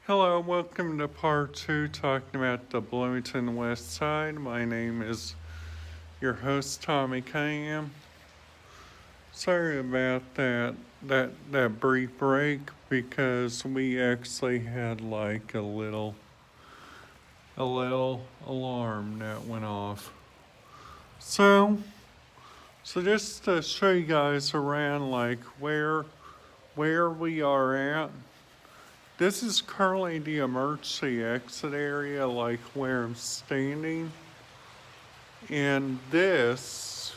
Hello, welcome to part two talking about the Bloomington West Side. My name is your host Tommy Cunningham. Sorry about that brief break because we actually had like a little alarm that went off. So so just to show you guys around like where we are at. This is currently the emergency exit area, like where I'm standing. And this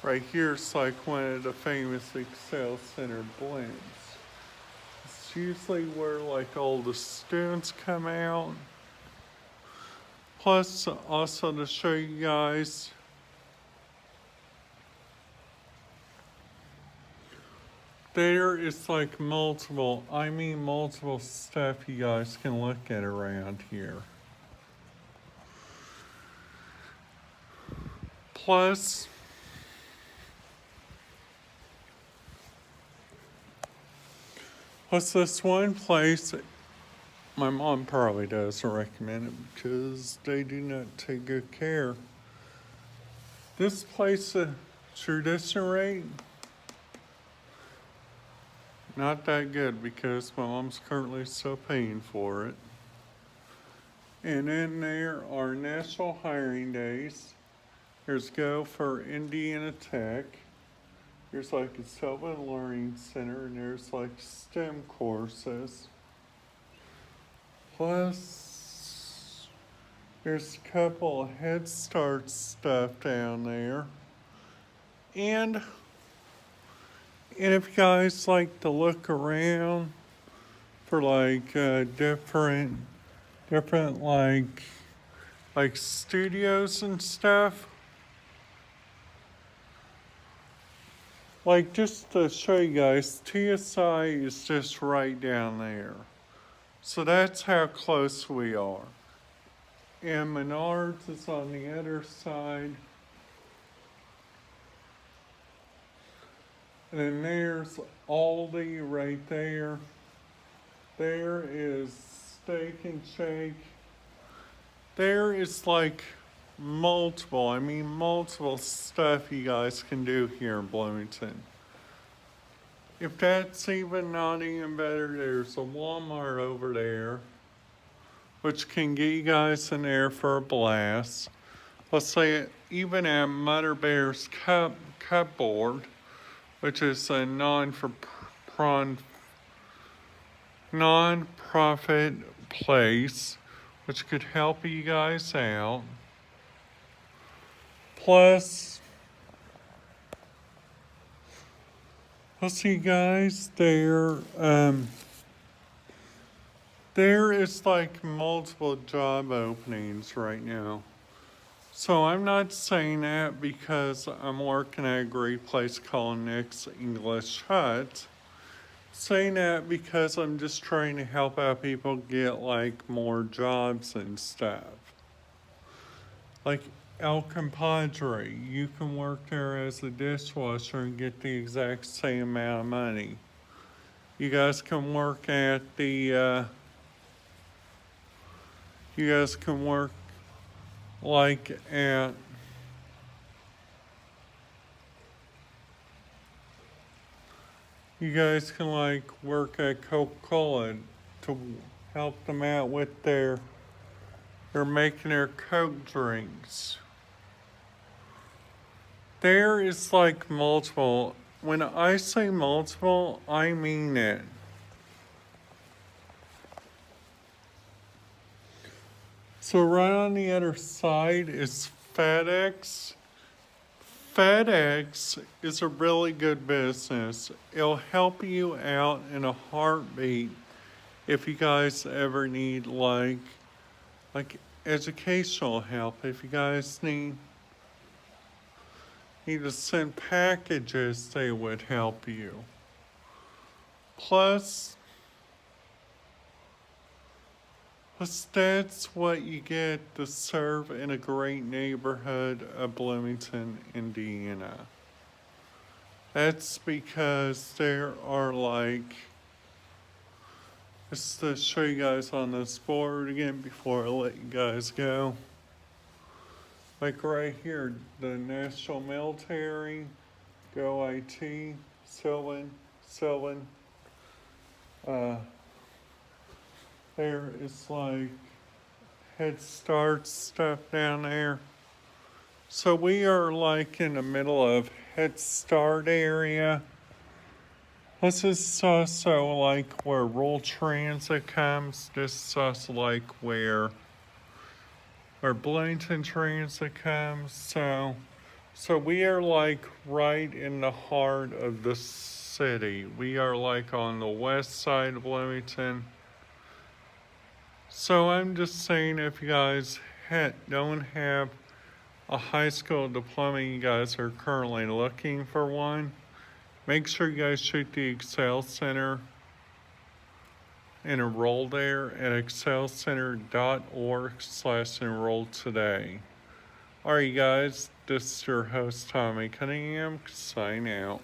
right here is like one of the famous Excel Center blends. It's usually where like all the students come out. Plus, also to show you guys, there is like multiple stuff you guys can look at around here. Plus, what's this one place my mom probably doesn't recommend it because they do not take good care. This place, tradition rate, not that good because my mom's currently still paying for it. And then there are national hiring days. There's Go for Indiana Tech. There's like a Sylvan Learning Center and there's like STEM courses. Plus, there's a couple of Head Start stuff down there. And if you guys like to look around for like different like studios and stuff, like just to show you guys, TSI is just right down there. So that's how close we are. And Menards is on the other side. And then there's Aldi right there. There is Steak and Shake. There is like multiple stuff you guys can do here in Bloomington. If that's even not even better, there's a Walmart over there, which can get you guys in there for a blast. Let's say even at Mother Bear's Cupboard, which is a non-profit place, which could help you guys out. Plus, let's see, guys, there is like multiple job openings right now. So I'm not saying that because I'm working at a great place called Nick's English Hut. Saying that because I'm just trying to help out people get like more jobs and stuff. Like El Compadre, you can work there as a dishwasher and get the exact same amount of money. You guys can work at you guys can work like at you guys can like work at Coca-Cola to help them out with they're making their Coke drinks. There is like multiple. When I say multiple, I mean it. So right on the other side is FedEx. FedEx is a really good business. It'll help you out in a heartbeat if you guys ever need like educational help. If you guys need to send packages, they would help you. Plus, that's what you get to serve in a great neighborhood of Bloomington, Indiana. That's because there are like Just to show you guys on this board again before I let you guys go. Like right here, the National Military, Go IT, Sylvan. There is like Head Start stuff down there. So we are like in the middle of Head Start area. This is also like where rural transit comes. This is also like where Bloomington transit comes. So we are like right in the heart of the city. We are like on the west side of Bloomington. So I'm just saying, if you guys don't have a high school diploma, you guys are currently looking for one, make sure you guys shoot the Excel Center and enroll there at excelcenter.org/enroll today. All right, you guys, this is your host, Tommy Cunningham, signing out.